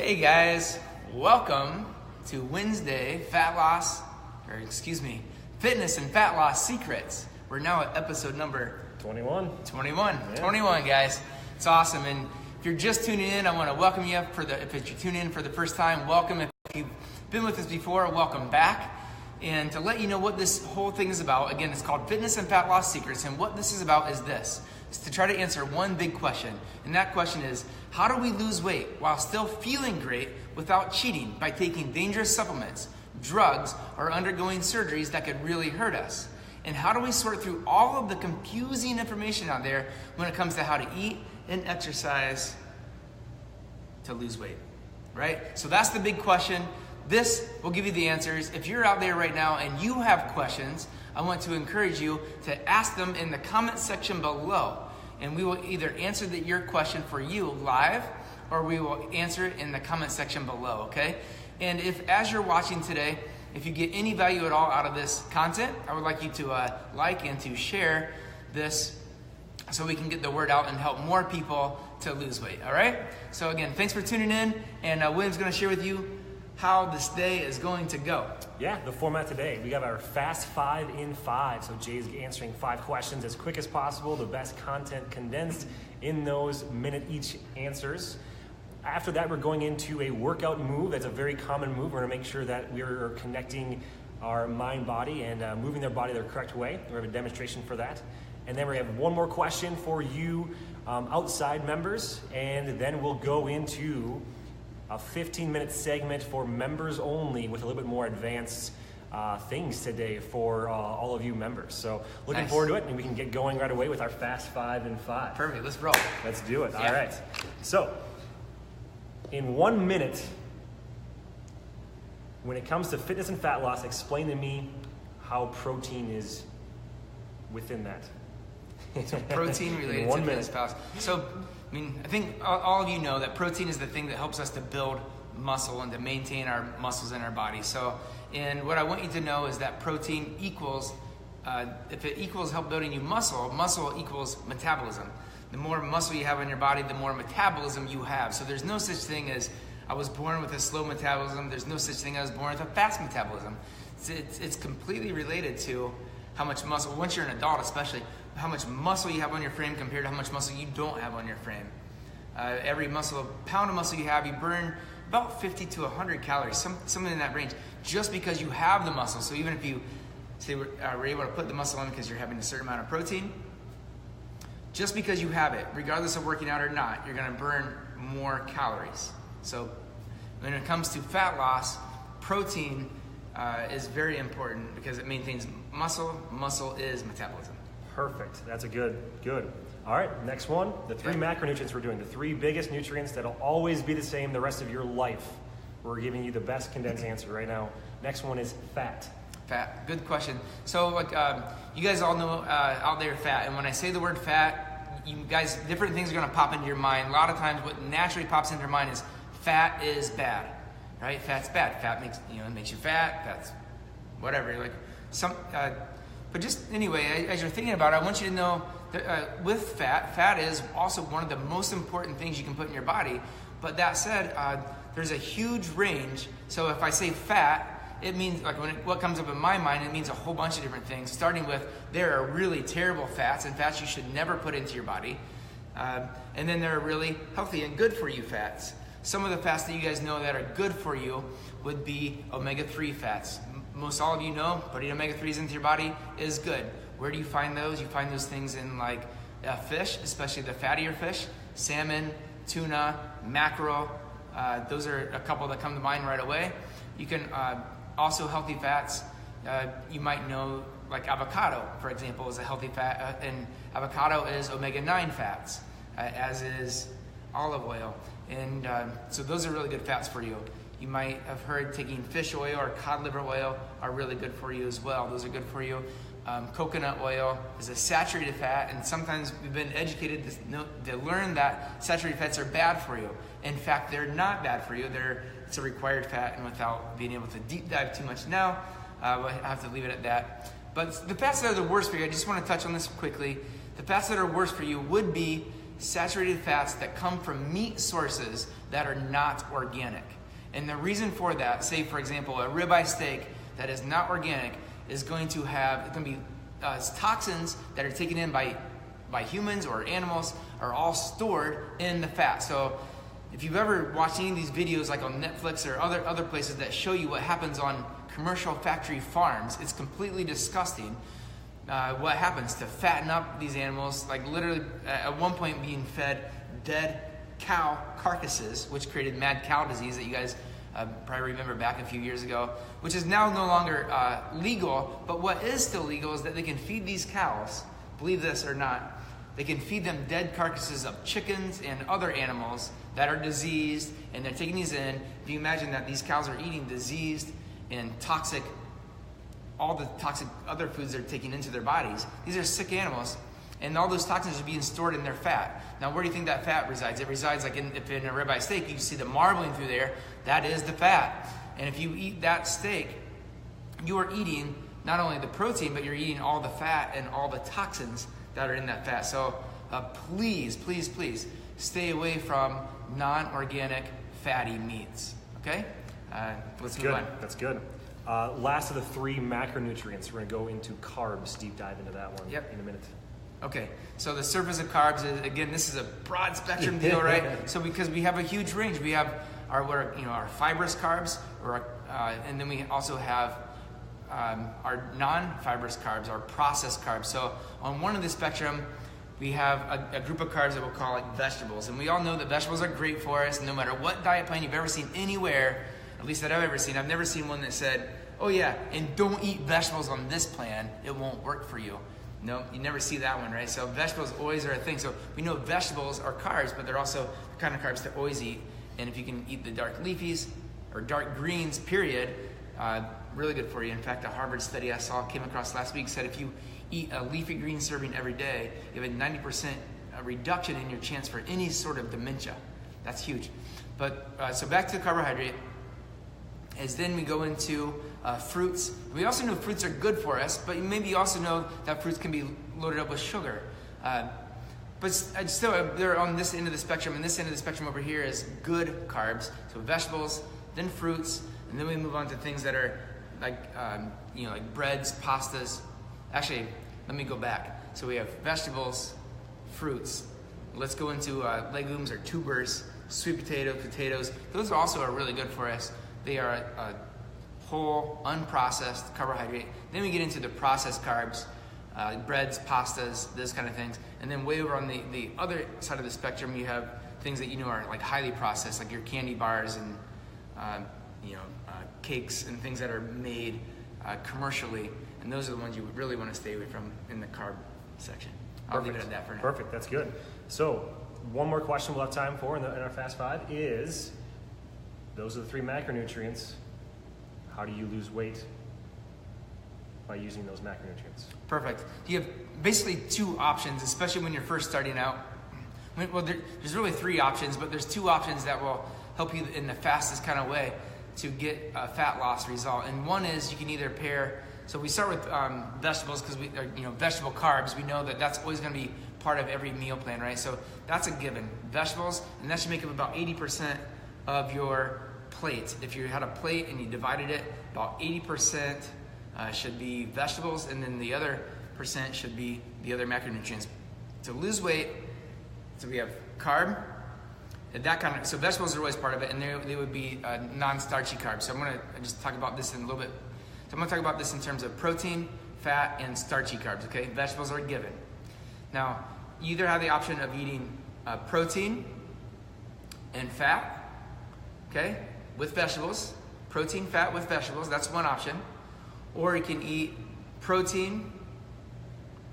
Hey guys, welcome to Wednesday Fitness and Fat Loss Secrets. We're now at episode number 21. 21. Yeah. 21, guys. It's awesome. And if you're just tuning in, I want to welcome you. If you're tuning in for the first time, welcome. If you've been with us before, welcome back. And to let you know what this whole thing is about, again, it's called Fitness and Fat Loss Secrets. And what this is about is this. It's to try to answer one big question. And that question is, how do we lose weight while still feeling great without cheating by taking dangerous supplements, drugs, or undergoing surgeries that could really hurt us? And how do we sort through all of the confusing information out there when it comes to how to eat and exercise to lose weight, right? So that's the big question. This will give you the answers. If you're out there right now and you have questions, I want to encourage you to ask them in the comment section below. And we will either answer your question for you live, or we will answer it in the comment section below, okay? And if, as you're watching today, if you get any value at all out of this content, I would like you to like and to share this so we can get the word out and help more people to lose weight, all right? So again, thanks for tuning in, and William's gonna share with you how this day is going to go. Yeah, the format today, we have our Fast 5 in 5. So Jay's answering 5 questions as quick as possible, the best content condensed in those minute each answers. After that, we're going into a workout move. That's a very common move. We're gonna make sure that we're connecting our mind, body, and moving their body the correct way. We have a demonstration for that. And then we have one more question for you outside members, and then we'll go into a 15-minute segment for members only with a little bit more advanced things today for all of you members. So looking forward to it, and we can get going right away with our Fast 5 in 5. Perfect, let's roll. Let's do it, Yeah. All right. So, in 1 minute, when it comes to fitness and fat loss, explain to me how protein is within that. So protein related to fitness and fat loss. So, I think all of you know that protein is the thing that helps us to build muscle and to maintain our muscles in our body. So, and what I want you to know is that protein equals, if it equals help building you muscle equals metabolism. The more muscle you have in your body, the more metabolism you have. So there's no such thing as, I was born with a slow metabolism. There's no such thing as I was born with a fast metabolism. It's completely related to how much muscle, once you're an adult especially, how much muscle you have on your frame compared to how much muscle you don't have on your frame. Every pound of muscle you have, you burn about 50 to 100 calories, something in that range, just because you have the muscle. So even if you say we're able to put the muscle on because you're having a certain amount of protein, just because you have it, regardless of working out or not, you're gonna burn more calories. So when it comes to fat loss, protein is very important because it maintains muscle. Muscle is metabolism. Perfect. That's a good. All right, next one, the 3 macronutrients we're doing, the 3 biggest nutrients that'll always be the same the rest of your life. We're giving you the best condensed answer right now. Next one is fat. Fat, good question. So like you guys all know out there fat, and when I say the word fat, you guys, different things are gonna pop into your mind. A lot of times what naturally pops into your mind is fat is bad, right? Fat's bad. Fat makes you fat, fat's whatever. But just anyway, as you're thinking about it, I want you to know that with fat is also one of the most important things you can put in your body. But that said, there's a huge range. So if I say fat, it means, like what comes up in my mind, it means a whole bunch of different things, starting with there are really terrible fats and fats you should never put into your body. And then there are really healthy and good for you fats. Some of the fats that you guys know that are good for you would be omega-3 fats. Most all of you know putting omega-3s into your body is good. Where do you find those? You find those things in like fish, especially the fattier fish, salmon, tuna, mackerel. Those are a couple that come to mind right away. You can also healthy fats. You might know like avocado, for example, is a healthy fat, and avocado is omega-9 fats, as is olive oil. And so those are really good fats for you. You might have heard taking fish oil or cod liver oil are really good for you as well. Those are good for you. Coconut oil is a saturated fat, and sometimes we've been educated to learn that saturated fats are bad for you. In fact, they're not bad for you. It's a required fat, and without being able to deep dive too much now, I have to leave it at that. But the fats that are the worst for you, I just want to touch on this quickly. The fats that are worst for you would be saturated fats that come from meat sources that are not organic. And the reason for that, say for example, a ribeye steak that is not organic is going to be toxins that are taken in by humans or animals are all stored in the fat. So if you've ever watched any of these videos like on Netflix or other places that show you what happens on commercial factory farms, it's completely disgusting. What happens to fatten up these animals, like literally at one point being fed dead cow carcasses, which created mad cow disease that you guys probably remember back a few years ago, which is now no longer legal. But what is still legal is that they can feed these cows, believe this or not, they can feed them dead carcasses of chickens and other animals that are diseased, and they're taking these in. If you imagine that these cows are eating diseased and toxic, all the toxic other foods they're taking into their bodies, these are sick animals, and all those toxins are being stored in their fat. Now, where do you think that fat resides? It resides like if in a ribeye steak, you see the marbling through there, that is the fat. And if you eat that steak, you are eating not only the protein, but you're eating all the fat and all the toxins that are in that fat. So please, please, please stay away from non-organic fatty meats, okay? Let's move on. That's good. Last of the 3 macronutrients. We're going to go into carbs, deep dive into that one in a minute. Okay, so the surface of carbs is, again, this is a broad spectrum deal, right? So because we have a huge range, we have our fibrous carbs, and then we also have our non-fibrous carbs, our processed carbs. So on one of the spectrum, we have a group of carbs that we'll call like vegetables. And we all know that vegetables are great for us, and no matter what diet plan you've ever seen anywhere, at least that I've ever seen, I've never seen one that said, oh yeah, and don't eat vegetables on this plan, it won't work for you. No, you never see that one, right? So vegetables always are a thing. So we know vegetables are carbs, but they're also the kind of carbs to always eat. And if you can eat the dark leafies or dark greens, period, really good for you. In fact, a Harvard study I came across last week said if you eat a leafy green serving every day, you have a 90% reduction in your chance for any sort of dementia. That's huge. But so back to the carbohydrate, as then we go into fruits. We also know fruits are good for us, but maybe you also know that fruits can be loaded up with sugar. But still, they're on this end of the spectrum, and this end of the spectrum over here is good carbs. So vegetables, then fruits, and then we move on to things that are like breads, pastas. Actually, let me go back. So we have vegetables, fruits. Let's go into legumes or tubers, sweet potatoes. Those also are really good for us. They are a whole, unprocessed carbohydrate. Then we get into the processed carbs, breads, pastas, those kind of things. And then way over on the other side of the spectrum, you have things that are like highly processed, like your candy bars and cakes and things that are made commercially. And those are the ones you would really want to stay away from in the carb section. I'll leave it at that for now. Perfect, that's good. So one more question we'll have time for in our Fast 5 is, those are the 3 macronutrients. How do you lose weight by using those macronutrients? Perfect. You have basically 2 options, especially when you're first starting out. Well, there's really 3 options, but there's 2 options that will help you in the fastest kind of way to get a fat loss result. And one is you can either pair. So we start with vegetables because vegetable carbs. We know that that's always going to be part of every meal plan, right? So that's a given. Vegetables, and that should make up about 80% of your plate. If you had a plate and you divided it, about 80% should be vegetables, and then the other percent should be the other macronutrients. To lose weight, so we have carb, so vegetables are always part of it, and they would be non-starchy carbs. So I'm going to just talk about this in a little bit. So I'm going to talk about this in terms of protein, fat, and starchy carbs, okay? Vegetables are a given. Now, you either have the option of eating protein and fat, okay, with vegetables. Protein, fat with vegetables, that's one option. Or you can eat protein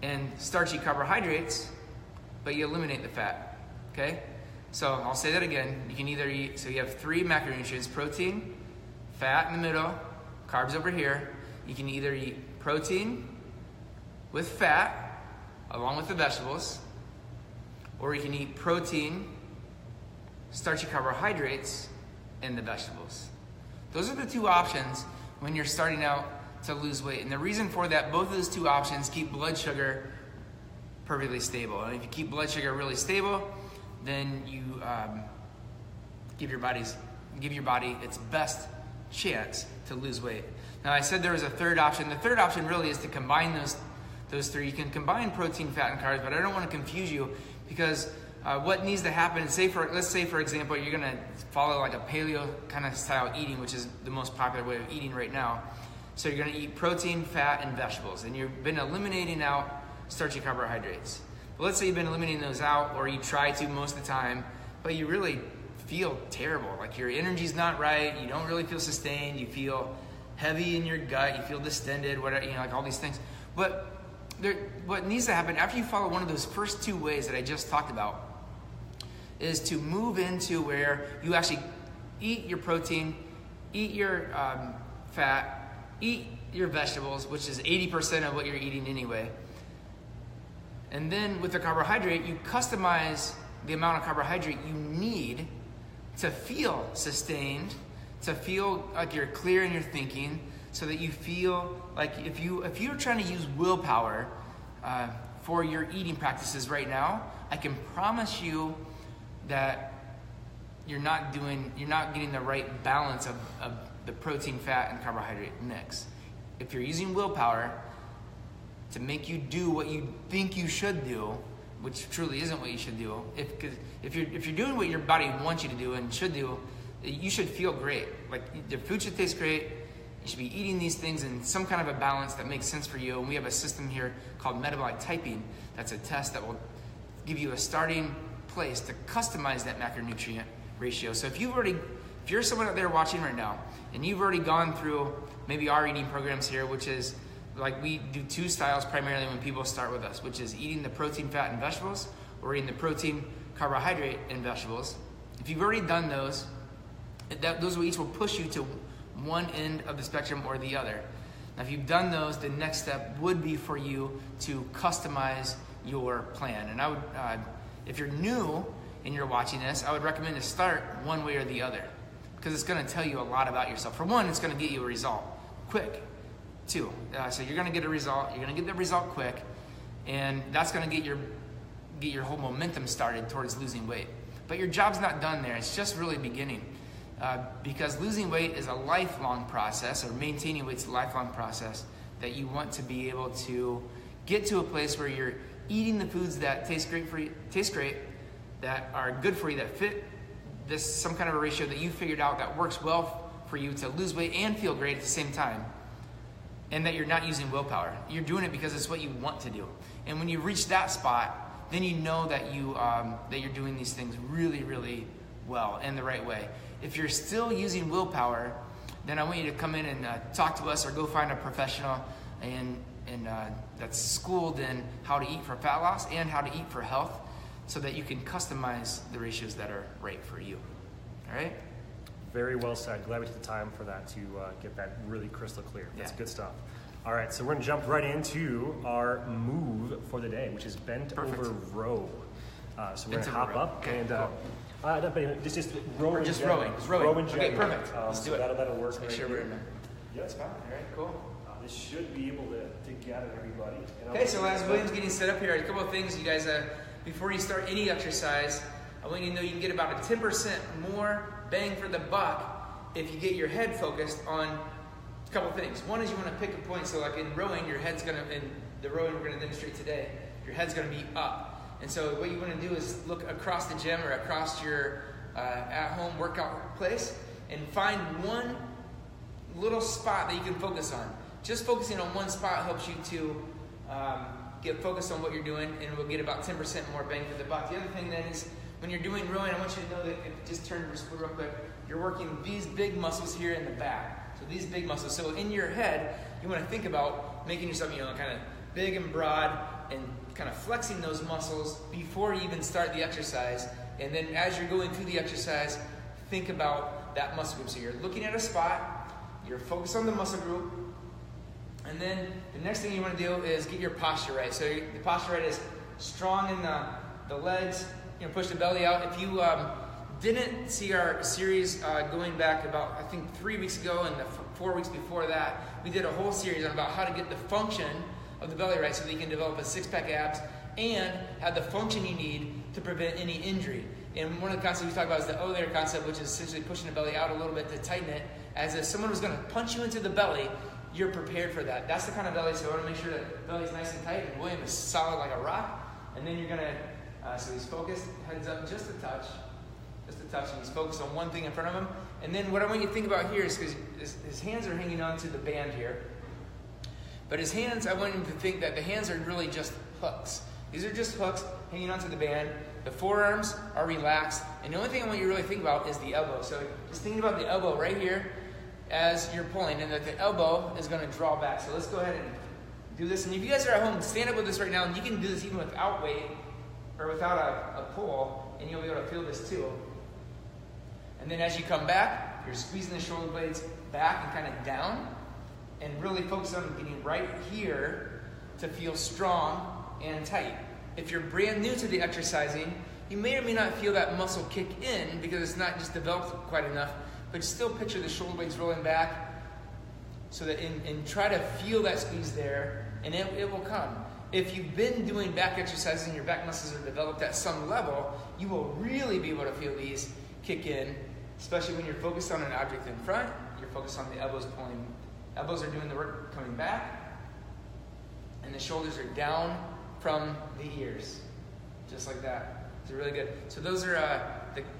and starchy carbohydrates, but you eliminate the fat, okay? So I'll say that again. You can either eat, so you have 3 macronutrients, protein, fat in the middle, carbs over here. You can either eat protein with fat, along with the vegetables, or you can eat protein, starchy carbohydrates, and the vegetables. Those are the 2 options when you're starting out to lose weight. And the reason for that, both of those 2 options keep blood sugar perfectly stable. And if you keep blood sugar really stable, then you give your body its best chance to lose weight. Now I said there was a third option. The third option really is to combine those three. You can combine protein, fat, and carbs, but I don't want to confuse you, because what needs to happen is, let's say for example, you're gonna follow like a paleo kind of style eating, which is the most popular way of eating right now. So you're gonna eat protein, fat, and vegetables, and you've been eliminating out starchy carbohydrates. But let's say you've been eliminating those out, or you try to most of the time, but you really feel terrible. Like your energy's not right, you don't really feel sustained, you feel heavy in your gut, you feel distended, whatever, like all these things. But what needs to happen after you follow one of those first two ways that I just talked about is to move into where you actually eat your protein, eat your fat, eat your vegetables, which is 80% of what you're eating anyway. And then with the carbohydrate, you customize the amount of carbohydrate you need to feel sustained, to feel like you're clear in your thinking, so that you feel like if you're trying to use willpower for your eating practices right now, I can promise you that you're not getting the right balance of the protein, fat, and carbohydrate mix. If you're using willpower to make you do what you think you should do, which truly isn't what you should do, if you're doing what your body wants you to do and should do, you should feel great. Like the food should taste great. You should be eating these things in some kind of a balance that makes sense for you. And we have a system here called metabolic typing. That's a test that will give you a starting place to customize that macronutrient ratio. So if you're someone out there watching right now and you've already gone through maybe our eating programs here, which is like we do two styles primarily when people start with us, which is eating the protein, fat, and vegetables, or eating the protein, carbohydrate, and vegetables. If you've already done those each will push you to one end of the spectrum or the other. Now, if you've done those, the next step would be for you to customize your plan. And I would, if you're new and you're watching this, I would recommend to start one way or the other, because it's going to tell you a lot about yourself. For one, it's going to get you a result quick. Two, so you're going to get a result. You're going to get the result quick, and that's going to get your whole momentum started towards losing weight. But your job's not done there. It's just really beginning. Because losing weight is a lifelong process, or maintaining weight is a lifelong process, that you want to be able to get to a place where you're eating the foods that taste great, that are good for you, that fit some kind of a ratio that you figured out that works well for you to lose weight and feel great at the same time, and that you're not using willpower. You're doing it because it's what you want to do. And when you reach that spot, then you know that you're doing these things really, really well and the right way. If you're still using willpower, then I want you to come in and talk to us, or go find a professional and that's schooled in how to eat for fat loss and how to eat for health, so that you can customize the ratios that are right for you. All right? Very well said. Glad we took the time for that to get that really crystal clear. That's Yeah. good stuff. All right, so we're going to jump right into our move for the day, which is bent Perfect. over row. So we're going Bent to over hop row. up Okay, and cool. just rowing. Or just general. rowing. Just rowing. Row in Okay, general. perfect. Let's do so it. That'll work. Let's make right sure we're here. in there. Yep. That's fine. All right, cool. This should be able to gather everybody. And Okay, so as William's getting set up here, a couple of things, you guys, before you start any exercise, I want you to know you can get about a 10% more bang for the buck if you get your head focused on a couple of things. One is you want to pick a point, so like in rowing, your head's going to, in the rowing we're going to demonstrate today, your head's going to be up. And so what you want to do is look across the gym or across your at-home workout place and find one little spot that you can focus on. Just focusing on one spot helps you to get focused on what you're doing, and we'll get about 10% more bang for the buck. The other thing then is when you're doing rowing, I want you to know that, just turn real quick, you're working these big muscles here in the back. So these big muscles. So in your head, you want to think about making yourself, kind of big and broad, and kind of flexing those muscles before you even start the exercise. And then as you're going through the exercise, think about that muscle group. So you're looking at a spot, you're focused on the muscle group, and then the next thing you want to do is get your posture right. So the posture right is strong in the legs, push the belly out. If you didn't see our series going back about, I think 3 weeks ago, and the 4 weeks before that, we did a whole series on about how to get the function of the belly right, so that you can develop a six-pack abs and have the function you need to prevent any injury. And one of the concepts we talk about is the O-layer concept, which is essentially pushing the belly out a little bit to tighten it. As if someone was going to punch you into the belly, you're prepared for that. That's the kind of belly, so I want to make sure that the belly's nice and tight, and William is solid like a rock. And then you're going to, so he's focused, heads up just a touch, and he's focused on one thing in front of him. And then what I want you to think about here is, because his hands are hanging onto the band here, but his hands, I want him to think that the hands are really just hooks. These are just hooks hanging onto the band. The forearms are relaxed, and the only thing I want you to really think about is the elbow. So just thinking about the elbow right here as you're pulling, and that the elbow is going to draw back. So let's go ahead and do this. And if you guys are at home, stand up with this right now, and you can do this even without weight or without a pull, and you'll be able to feel this too. And then as you come back, you're squeezing the shoulder blades back and kind of down, and really focus on getting right here to feel strong and tight. If you're brand new to the exercising, you may or may not feel that muscle kick in because it's not just developed quite enough, but still picture the shoulder blades rolling back so that and try to feel that squeeze there, and it will come. If you've been doing back exercises and your back muscles are developed at some level, you will really be able to feel these kick in, especially when you're focused on an object in front, you're focused on the elbows pulling. Elbows are doing the work coming back, and the shoulders are down from the ears, just like that. It's really good. So those are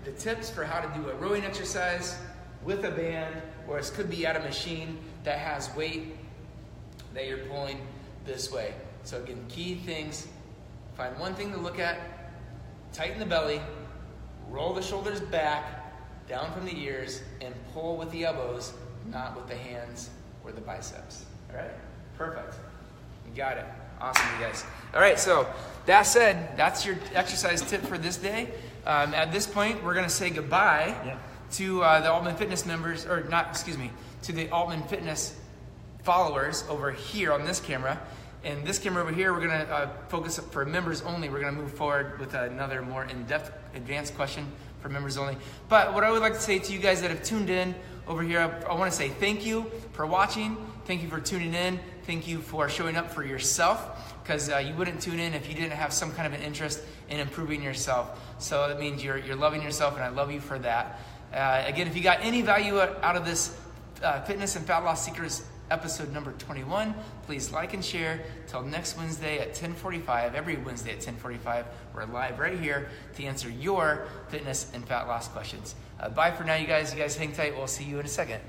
the tips for how to do a rowing exercise with a band, or it could be at a machine that has weight that you're pulling this way. So again, key things, find one thing to look at, tighten the belly, roll the shoulders back, down from the ears, and pull with the elbows, not with the hands or the biceps. All right? Perfect. You got it. Awesome, you guys. All right, so that said, that's your exercise tip for this day. At this point, we're going to say goodbye to the Altman Fitness members, or not, excuse me, to the Altman Fitness followers over here on this camera. And this camera over here, we're going to focus for members only. We're going to move forward with another more in-depth, advanced question for members only. But what I would like to say to you guys that have tuned in over here, I want to say thank you for watching. Thank you for tuning in. Thank you for showing up for yourself, because you wouldn't tune in if you didn't have some kind of an interest in improving yourself. So that means you're loving yourself, and I love you for that. Again, if you got any value out of this Fitness and Fat Loss Secrets episode number 21, please like and share. Till next Wednesday at 10:45, every Wednesday at 10:45, we're live right here to answer your fitness and fat loss questions. Bye for now, you guys. You guys hang tight. We'll see you in a second.